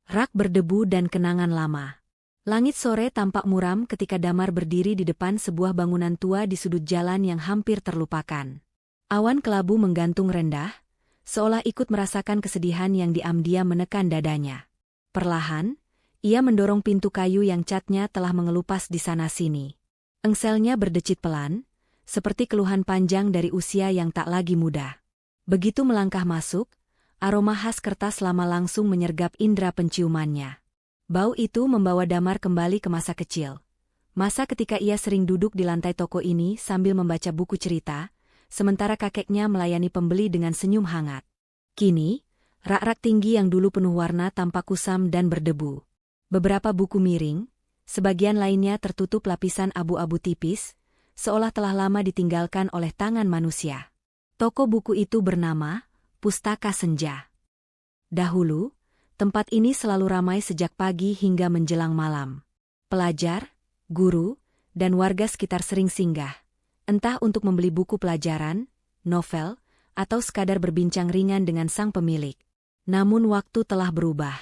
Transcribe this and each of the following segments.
rak berdebu dan kenangan lama. Langit sore tampak muram ketika Damar berdiri di depan sebuah bangunan tua di sudut jalan yang hampir terlupakan. Awan kelabu menggantung rendah, seolah ikut merasakan kesedihan yang diam-diam menekan dadanya. Perlahan, ia mendorong pintu kayu yang catnya telah mengelupas di sana-sini. Engselnya berdecit pelan, seperti keluhan panjang dari usia yang tak lagi muda. Begitu melangkah masuk, aroma khas kertas lama langsung menyergap indera penciumannya. Bau itu membawa Damar kembali ke masa kecil. Masa ketika ia sering duduk di lantai toko ini sambil membaca buku cerita, sementara kakeknya melayani pembeli dengan senyum hangat. Kini, rak-rak tinggi yang dulu penuh warna tampak kusam dan berdebu. Beberapa buku miring, sebagian lainnya tertutup lapisan abu-abu tipis, seolah telah lama ditinggalkan oleh tangan manusia. Toko buku itu bernama Pustaka Senja. Dahulu, tempat ini selalu ramai sejak pagi hingga menjelang malam. Pelajar, guru, dan warga sekitar sering singgah, entah untuk membeli buku pelajaran, novel, atau sekadar berbincang ringan dengan sang pemilik. Namun waktu telah berubah.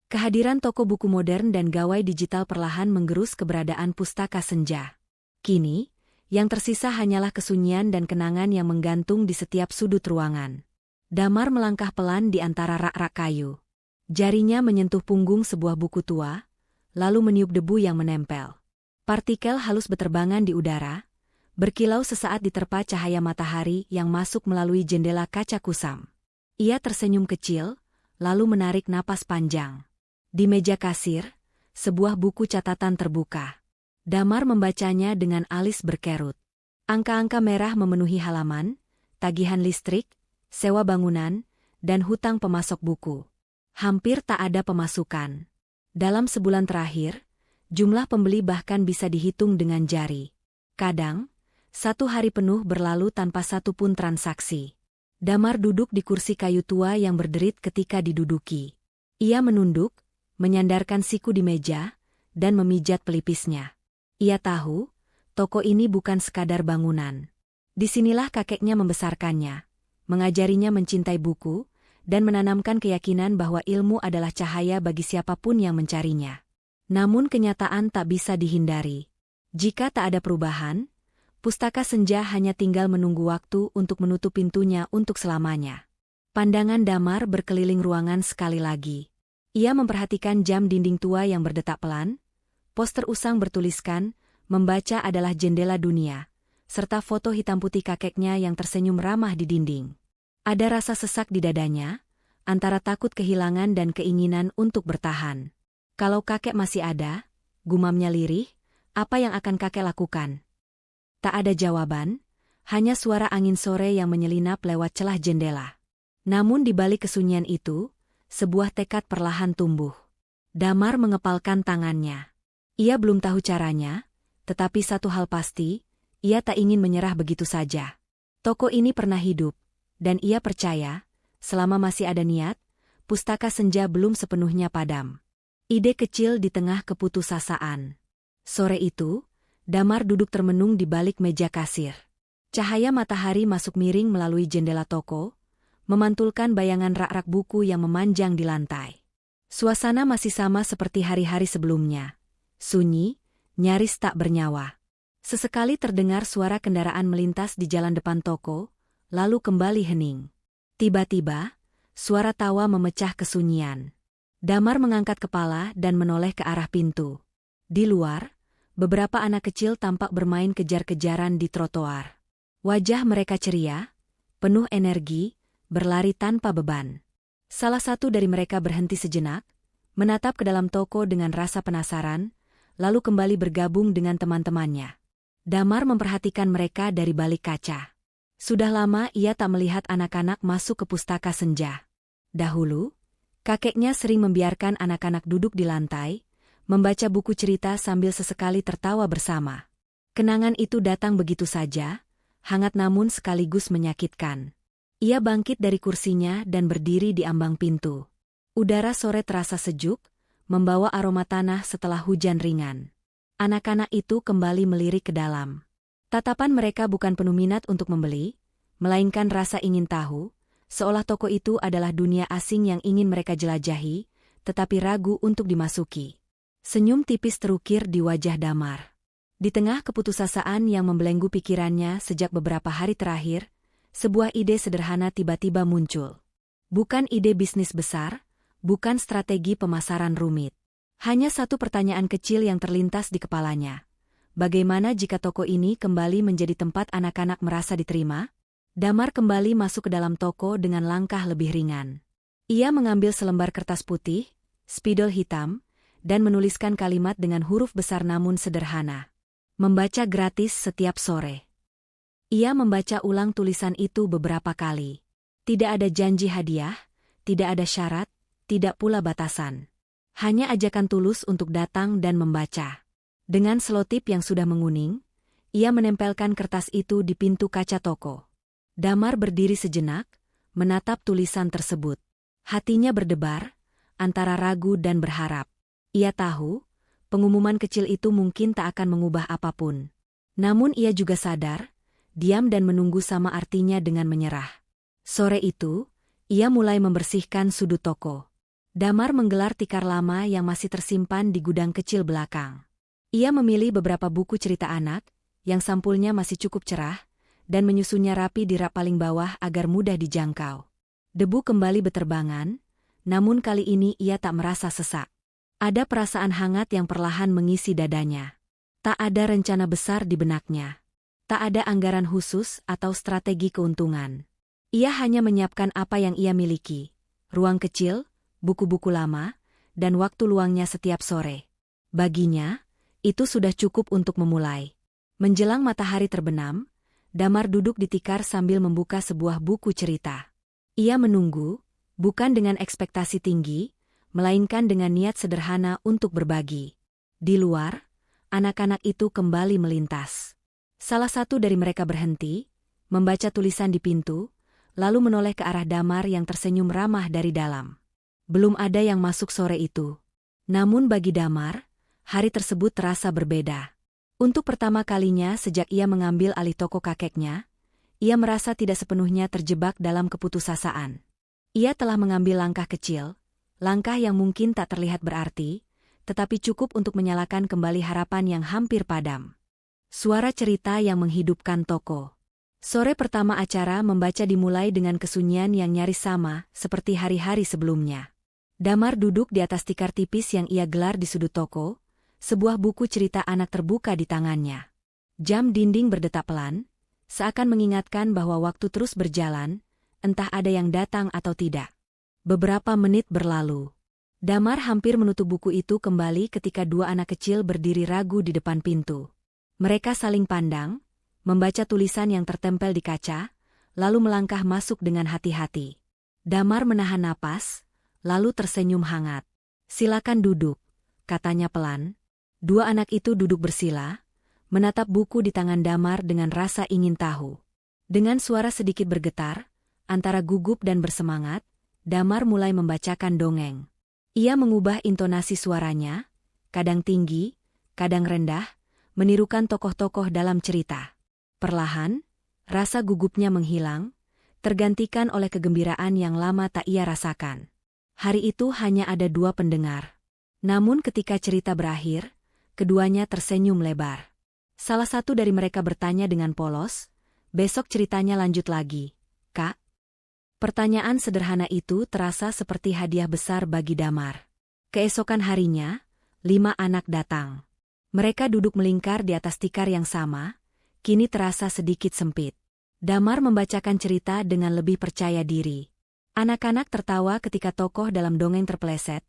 Kehadiran toko buku modern dan gawai digital perlahan menggerus keberadaan Pustaka Senja. Kini, yang tersisa hanyalah kesunyian dan kenangan yang menggantung di setiap sudut ruangan. Damar melangkah pelan di antara rak-rak kayu. Jarinya menyentuh punggung sebuah buku tua, lalu meniup debu yang menempel. Partikel halus beterbangan di udara, berkilau sesaat diterpa cahaya matahari yang masuk melalui jendela kaca kusam. Ia tersenyum kecil, lalu menarik napas panjang. Di meja kasir, sebuah buku catatan terbuka. Damar membacanya dengan alis berkerut. Angka-angka merah memenuhi halaman, tagihan listrik, sewa bangunan, dan hutang pemasok buku. Hampir tak ada pemasukan. Dalam sebulan terakhir, jumlah pembeli bahkan bisa dihitung dengan jari. Kadang, satu hari penuh berlalu tanpa satu pun transaksi. Damar duduk di kursi kayu tua yang berderit ketika diduduki. Ia menunduk, menyandarkan siku di meja, dan memijat pelipisnya. Ia tahu, toko ini bukan sekadar bangunan. Disinilah kakeknya membesarkannya, mengajarinya mencintai buku, dan menanamkan keyakinan bahwa ilmu adalah cahaya bagi siapapun yang mencarinya. Namun kenyataan tak bisa dihindari. Jika tak ada perubahan, Pustaka Senja hanya tinggal menunggu waktu untuk menutup pintunya untuk selamanya. Pandangan Damar berkeliling ruangan sekali lagi. Ia memperhatikan jam dinding tua yang berdetak pelan, poster usang bertuliskan, membaca adalah jendela dunia, serta foto hitam putih kakeknya yang tersenyum ramah di dinding. Ada rasa sesak di dadanya, antara takut kehilangan dan keinginan untuk bertahan. Kalau kakek masih ada, gumamnya lirih, apa yang akan kakek lakukan? Tak ada jawaban, hanya suara angin sore yang menyelinap lewat celah jendela. Namun di balik kesunyian itu, sebuah tekad perlahan tumbuh. Damar mengepalkan tangannya. Ia belum tahu caranya, tetapi satu hal pasti, ia tak ingin menyerah begitu saja. Toko ini pernah hidup, dan ia percaya, selama masih ada niat, Pustaka Senja belum sepenuhnya padam. Ide kecil di tengah keputusasaan. Sore itu, Damar duduk termenung di balik meja kasir. Cahaya matahari masuk miring melalui jendela toko, memantulkan bayangan rak-rak buku yang memanjang di lantai. Suasana masih sama seperti hari-hari sebelumnya. Sunyi, nyaris tak bernyawa. Sesekali terdengar suara kendaraan melintas di jalan depan toko, lalu kembali hening. Tiba-tiba, suara tawa memecah kesunyian. Damar mengangkat kepala dan menoleh ke arah pintu. Di luar, beberapa anak kecil tampak bermain kejar-kejaran di trotoar. Wajah mereka ceria, penuh energi, berlari tanpa beban. Salah satu dari mereka berhenti sejenak, menatap ke dalam toko dengan rasa penasaran, lalu kembali bergabung dengan teman-temannya. Damar memperhatikan mereka dari balik kaca. Sudah lama ia tak melihat anak-anak masuk ke Pustaka Senja. Dahulu, kakeknya sering membiarkan anak-anak duduk di lantai, membaca buku cerita sambil sesekali tertawa bersama. Kenangan itu datang begitu saja, hangat namun sekaligus menyakitkan. Ia bangkit dari kursinya dan berdiri di ambang pintu. Udara sore terasa sejuk, membawa aroma tanah setelah hujan ringan. Anak-anak itu kembali melirik ke dalam. Tatapan mereka bukan penuh minat untuk membeli, melainkan rasa ingin tahu, seolah toko itu adalah dunia asing yang ingin mereka jelajahi, tetapi ragu untuk dimasuki. Senyum tipis terukir di wajah Damar. Di tengah keputusasaan yang membelenggu pikirannya sejak beberapa hari terakhir, sebuah ide sederhana tiba-tiba muncul. Bukan ide bisnis besar, bukan strategi pemasaran rumit. Hanya satu pertanyaan kecil yang terlintas di kepalanya. Bagaimana jika toko ini kembali menjadi tempat anak-anak merasa diterima? Damar kembali masuk ke dalam toko dengan langkah lebih ringan. Ia mengambil selembar kertas putih, spidol hitam, dan menuliskan kalimat dengan huruf besar namun sederhana. Membaca gratis setiap sore. Ia membaca ulang tulisan itu beberapa kali. Tidak ada janji hadiah, tidak ada syarat, tidak pula batasan. Hanya ajakan tulus untuk datang dan membaca. Dengan selotip yang sudah menguning, ia menempelkan kertas itu di pintu kaca toko. Damar berdiri sejenak, menatap tulisan tersebut. Hatinya berdebar, antara ragu dan berharap. Ia tahu, pengumuman kecil itu mungkin tak akan mengubah apapun. Namun ia juga sadar, diam dan menunggu sama artinya dengan menyerah. Sore itu, ia mulai membersihkan sudut toko. Damar menggelar tikar lama yang masih tersimpan di gudang kecil belakang. Ia memilih beberapa buku cerita anak, yang sampulnya masih cukup cerah, dan menyusunnya rapi di rak paling bawah agar mudah dijangkau. Debu kembali beterbangan, namun kali ini ia tak merasa sesak. Ada perasaan hangat yang perlahan mengisi dadanya. Tak ada rencana besar di benaknya. Tak ada anggaran khusus atau strategi keuntungan. Ia hanya menyiapkan apa yang ia miliki, ruang kecil, buku-buku lama, dan waktu luangnya setiap sore. Baginya, itu sudah cukup untuk memulai. Menjelang matahari terbenam, Damar duduk di tikar sambil membuka sebuah buku cerita. Ia menunggu, bukan dengan ekspektasi tinggi, melainkan dengan niat sederhana untuk berbagi. Di luar, anak-anak itu kembali melintas. Salah satu dari mereka berhenti, membaca tulisan di pintu, lalu menoleh ke arah Damar yang tersenyum ramah dari dalam. Belum ada yang masuk sore itu. Namun bagi Damar, hari tersebut terasa berbeda. Untuk pertama kalinya sejak ia mengambil alih toko kakeknya, ia merasa tidak sepenuhnya terjebak dalam keputusasaan. Ia telah mengambil langkah kecil, langkah yang mungkin tak terlihat berarti, tetapi cukup untuk menyalakan kembali harapan yang hampir padam. Suara cerita yang menghidupkan toko. Sore pertama acara membaca dimulai dengan kesunyian yang nyaris sama seperti hari-hari sebelumnya. Damar duduk di atas tikar tipis yang ia gelar di sudut toko, sebuah buku cerita anak terbuka di tangannya. Jam dinding berdetak pelan, seakan mengingatkan bahwa waktu terus berjalan, entah ada yang datang atau tidak. Beberapa menit berlalu. Damar hampir menutup buku itu kembali ketika dua anak kecil berdiri ragu di depan pintu. Mereka saling pandang, membaca tulisan yang tertempel di kaca, lalu melangkah masuk dengan hati-hati. Damar menahan napas, lalu tersenyum hangat. "Silakan duduk," katanya pelan. Dua anak itu duduk bersila, menatap buku di tangan Damar dengan rasa ingin tahu. Dengan suara sedikit bergetar, antara gugup dan bersemangat, Damar mulai membacakan dongeng. Ia mengubah intonasi suaranya, kadang tinggi, kadang rendah, menirukan tokoh-tokoh dalam cerita. Perlahan, rasa gugupnya menghilang, tergantikan oleh kegembiraan yang lama tak ia rasakan. Hari itu hanya ada dua pendengar. Namun ketika cerita berakhir, keduanya tersenyum lebar. Salah satu dari mereka bertanya dengan polos, "Besok ceritanya lanjut lagi, Kak?" Pertanyaan sederhana itu terasa seperti hadiah besar bagi Damar. Keesokan harinya, 5 anak datang. Mereka duduk melingkar di atas tikar yang sama, kini terasa sedikit sempit. Damar membacakan cerita dengan lebih percaya diri. Anak-anak tertawa ketika tokoh dalam dongeng terpeleset,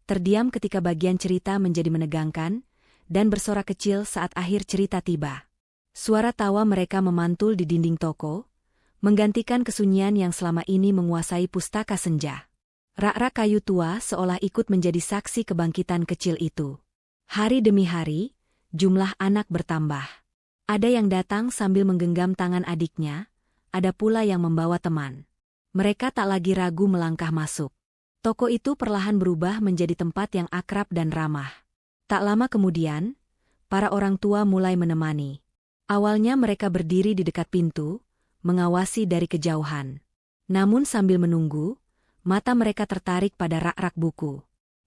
terdiam ketika bagian cerita menjadi menegangkan, dan bersorak kecil saat akhir cerita tiba. Suara tawa mereka memantul di dinding toko, menggantikan kesunyian yang selama ini menguasai pustaka senja. Rak-rak kayu tua seolah ikut menjadi saksi kebangkitan kecil itu. Hari demi hari, jumlah anak bertambah. Ada yang datang sambil menggenggam tangan adiknya, ada pula yang membawa teman. Mereka tak lagi ragu melangkah masuk. Toko itu perlahan berubah menjadi tempat yang akrab dan ramah. Tak lama kemudian, para orang tua mulai menemani. Awalnya mereka berdiri di dekat pintu, mengawasi dari kejauhan. Namun sambil menunggu, mata mereka tertarik pada rak-rak buku.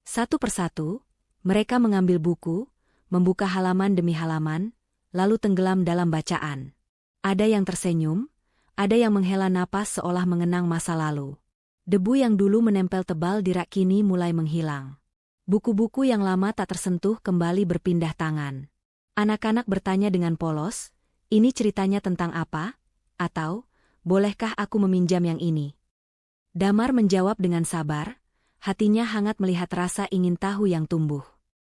Satu persatu, mereka mengambil buku, membuka halaman demi halaman, lalu tenggelam dalam bacaan. Ada yang tersenyum, ada yang menghela napas seolah mengenang masa lalu. Debu yang dulu menempel tebal di rak kini mulai menghilang. Buku-buku yang lama tak tersentuh kembali berpindah tangan. Anak-anak bertanya dengan polos, "Ini ceritanya tentang apa?" Atau, "Bolehkah aku meminjam yang ini?" Damar menjawab dengan sabar, hatinya hangat melihat rasa ingin tahu yang tumbuh.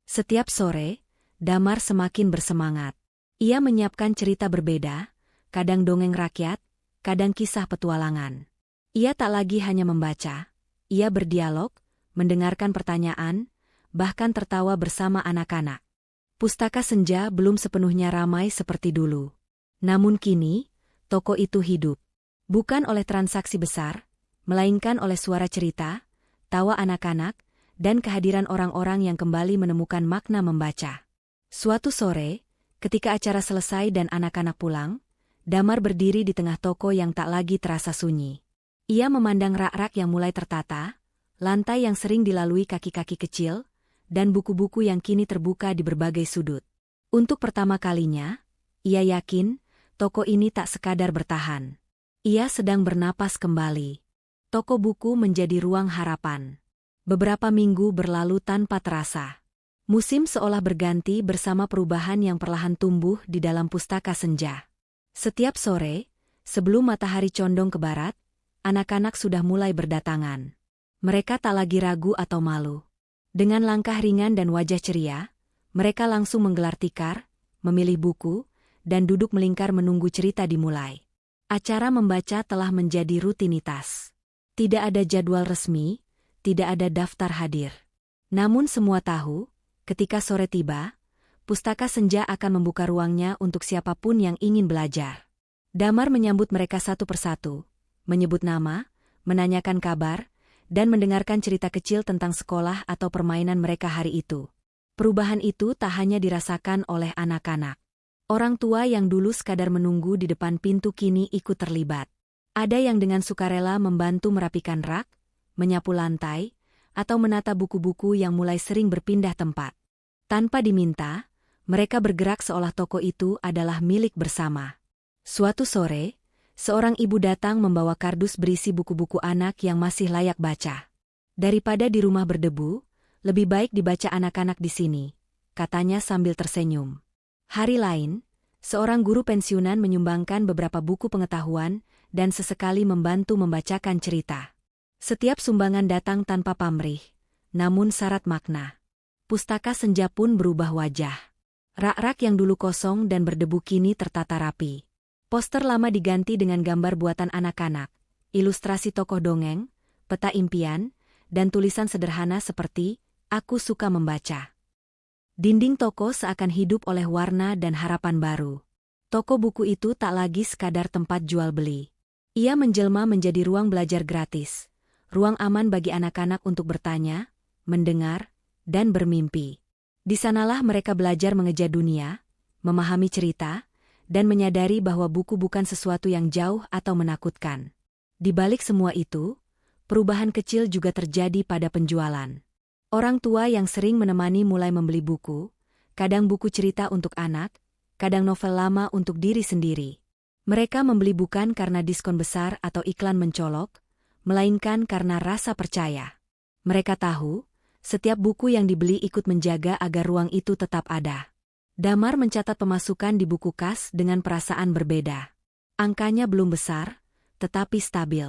Setiap sore, Damar semakin bersemangat. Ia menyiapkan cerita berbeda, kadang dongeng rakyat, kadang kisah petualangan. Ia tak lagi hanya membaca, ia berdialog, mendengarkan pertanyaan, bahkan tertawa bersama anak-anak. Pustaka Senja belum sepenuhnya ramai seperti dulu. Namun kini, toko itu hidup. Bukan oleh transaksi besar, melainkan oleh suara cerita, tawa anak-anak, dan kehadiran orang-orang yang kembali menemukan makna membaca. Suatu sore, ketika acara selesai dan anak-anak pulang, Damar berdiri di tengah toko yang tak lagi terasa sunyi. Ia memandang rak-rak yang mulai tertata, lantai yang sering dilalui kaki-kaki kecil, dan buku-buku yang kini terbuka di berbagai sudut. Untuk pertama kalinya, ia yakin toko ini tak sekadar bertahan. Ia sedang bernapas kembali. Toko buku menjadi ruang harapan. Beberapa minggu berlalu tanpa terasa. Musim seolah berganti bersama perubahan yang perlahan tumbuh di dalam Pustaka Senja. Setiap sore, sebelum matahari condong ke barat, anak-anak sudah mulai berdatangan. Mereka tak lagi ragu atau malu. Dengan langkah ringan dan wajah ceria, mereka langsung menggelar tikar, memilih buku, dan duduk melingkar menunggu cerita dimulai. Acara membaca telah menjadi rutinitas. Tidak ada jadwal resmi, tidak ada daftar hadir. Namun semua tahu, ketika sore tiba, Pustaka Senja akan membuka ruangnya untuk siapapun yang ingin belajar. Damar menyambut mereka satu persatu, menyebut nama, menanyakan kabar, dan mendengarkan cerita kecil tentang sekolah atau permainan mereka hari itu. Perubahan itu tak hanya dirasakan oleh anak-anak. Orang tua yang dulu sekadar menunggu di depan pintu kini ikut terlibat. Ada yang dengan sukarela membantu merapikan rak, menyapu lantai, atau menata buku-buku yang mulai sering berpindah tempat. Tanpa diminta, mereka bergerak seolah toko itu adalah milik bersama. Suatu sore, seorang ibu datang membawa kardus berisi buku-buku anak yang masih layak baca. Daripada di rumah berdebu, lebih baik dibaca anak-anak di sini, katanya sambil tersenyum. Hari lain, seorang guru pensiunan menyumbangkan beberapa buku pengetahuan dan sesekali membantu membacakan cerita. Setiap sumbangan datang tanpa pamrih, namun syarat makna. Pustaka Senja pun berubah wajah. Rak-rak yang dulu kosong dan berdebu kini tertata rapi. Poster lama diganti dengan gambar buatan anak-anak, ilustrasi tokoh dongeng, peta impian, dan tulisan sederhana seperti, "Aku suka membaca." Dinding toko seakan hidup oleh warna dan harapan baru. Toko buku itu tak lagi sekadar tempat jual beli. Ia menjelma menjadi ruang belajar gratis, ruang aman bagi anak-anak untuk bertanya, mendengar, dan bermimpi. Di sanalah mereka belajar mengejar dunia, memahami cerita, dan menyadari bahwa buku bukan sesuatu yang jauh atau menakutkan. Di balik semua itu, perubahan kecil juga terjadi pada penjualan. Orang tua yang sering menemani mulai membeli buku, kadang buku cerita untuk anak, kadang novel lama untuk diri sendiri. Mereka membeli bukan karena diskon besar atau iklan mencolok, melainkan karena rasa percaya. Mereka tahu, setiap buku yang dibeli ikut menjaga agar ruang itu tetap ada. Damar mencatat pemasukan di buku kas dengan perasaan berbeda. Angkanya belum besar, tetapi stabil.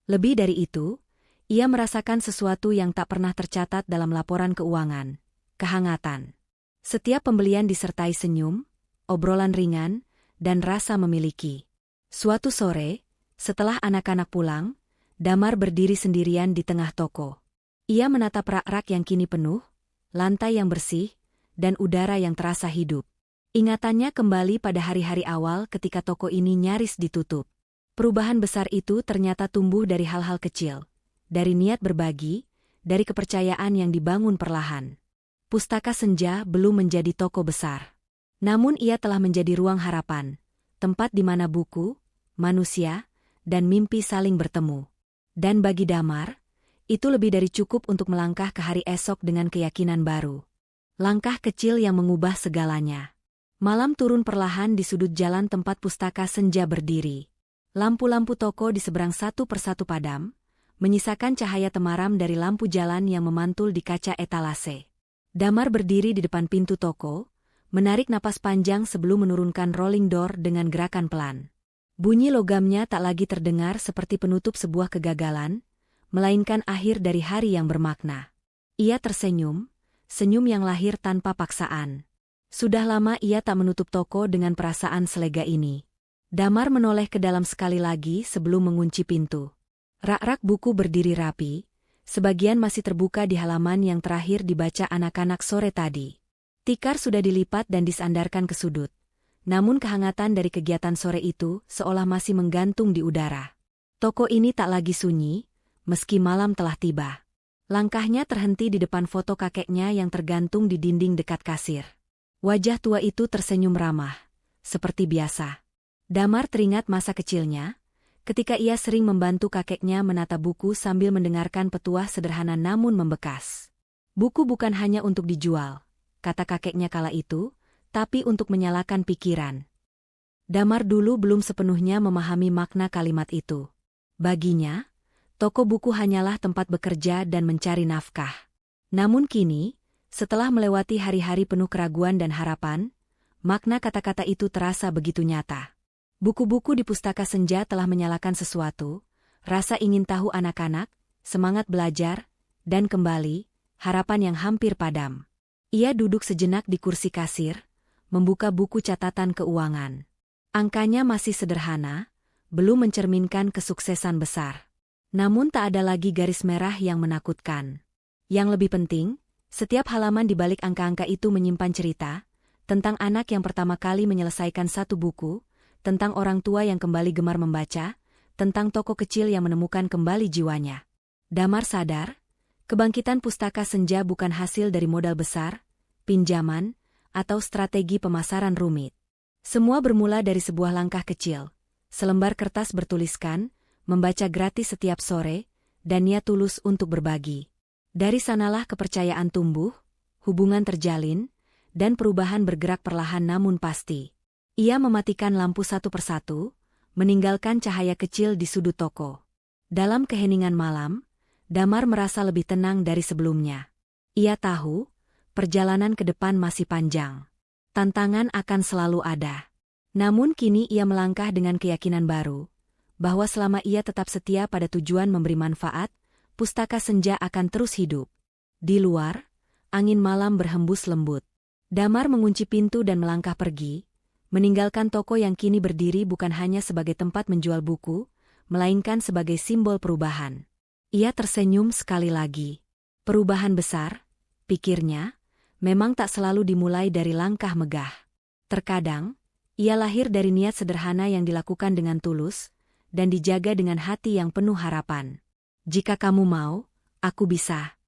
Lebih dari itu, ia merasakan sesuatu yang tak pernah tercatat dalam laporan keuangan, kehangatan. Setiap pembelian disertai senyum, obrolan ringan, dan rasa memiliki. Suatu sore, setelah anak-anak pulang, Damar berdiri sendirian di tengah toko. Ia menatap rak-rak yang kini penuh, lantai yang bersih, dan udara yang terasa hidup. Ingatannya kembali pada hari-hari awal ketika toko ini nyaris ditutup. Perubahan besar itu ternyata tumbuh dari hal-hal kecil, dari niat berbagi, dari kepercayaan yang dibangun perlahan. Pustaka Senja belum menjadi toko besar. Namun ia telah menjadi ruang harapan, tempat di mana buku, manusia, dan mimpi saling bertemu. Dan bagi Damar, Itu lebih dari cukup untuk melangkah ke hari esok dengan keyakinan baru. Langkah kecil yang mengubah segalanya. Malam turun perlahan di sudut jalan tempat pustaka senja berdiri. Lampu-lampu toko di seberang satu persatu padam, menyisakan cahaya temaram dari lampu jalan yang memantul di kaca etalase. Damar berdiri di depan pintu toko, menarik napas panjang sebelum menurunkan rolling door dengan gerakan pelan. Bunyi logamnya tak lagi terdengar seperti penutup sebuah kegagalan, melainkan akhir dari hari yang bermakna. Ia tersenyum, senyum yang lahir tanpa paksaan. Sudah lama ia tak menutup toko dengan perasaan selega ini. Damar menoleh ke dalam sekali lagi sebelum mengunci pintu. Rak-rak buku berdiri rapi, sebagian masih terbuka di halaman yang terakhir dibaca anak-anak sore tadi. Tikar sudah dilipat dan disandarkan ke sudut. Namun kehangatan dari kegiatan sore itu seolah masih menggantung di udara. Toko ini tak lagi sunyi, meski malam telah tiba. Langkahnya terhenti di depan foto kakeknya yang tergantung di dinding dekat kasir. Wajah tua itu tersenyum ramah, seperti biasa. Damar teringat masa kecilnya, ketika ia sering membantu kakeknya menata buku sambil mendengarkan petuah sederhana namun membekas. Buku bukan hanya untuk dijual, kata kakeknya kala itu, tapi untuk menyalakan pikiran. Damar dulu belum sepenuhnya memahami makna kalimat itu. Baginya, toko buku hanyalah tempat bekerja dan mencari nafkah. Namun kini, setelah melewati hari-hari penuh keraguan dan harapan, makna kata-kata itu terasa begitu nyata. Buku-buku di pustaka senja telah menyalakan sesuatu, rasa ingin tahu anak-anak, semangat belajar, dan kembali, harapan yang hampir padam. Ia duduk sejenak di kursi kasir, membuka buku catatan keuangan. Angkanya masih sederhana, belum mencerminkan kesuksesan besar. Namun tak ada lagi garis merah yang menakutkan. Yang lebih penting, setiap halaman di balik angka-angka itu menyimpan cerita, tentang anak yang pertama kali menyelesaikan satu buku, tentang orang tua yang kembali gemar membaca, tentang toko kecil yang menemukan kembali jiwanya. Damar sadar, kebangkitan pustaka senja bukan hasil dari modal besar, pinjaman, atau strategi pemasaran rumit. Semua bermula dari sebuah langkah kecil, selembar kertas bertuliskan, membaca gratis setiap sore, dan niat tulus untuk berbagi. Dari sanalah kepercayaan tumbuh, hubungan terjalin, dan perubahan bergerak perlahan namun pasti. Ia mematikan lampu satu persatu, meninggalkan cahaya kecil di sudut toko. Dalam keheningan malam, Damar merasa lebih tenang dari sebelumnya. Ia tahu, perjalanan ke depan masih panjang. Tantangan akan selalu ada. Namun kini ia melangkah dengan keyakinan baru, bahwa selama ia tetap setia pada tujuan memberi manfaat, pustaka senja akan terus hidup. Di luar, angin malam berhembus lembut. Damar mengunci pintu dan melangkah pergi, meninggalkan toko yang kini berdiri bukan hanya sebagai tempat menjual buku, melainkan sebagai simbol perubahan. Ia tersenyum sekali lagi. Perubahan besar, pikirnya, memang tak selalu dimulai dari langkah megah. Terkadang, ia lahir dari niat sederhana yang dilakukan dengan tulus, dan dijaga dengan hati yang penuh harapan. Jika kamu mau, aku bisa.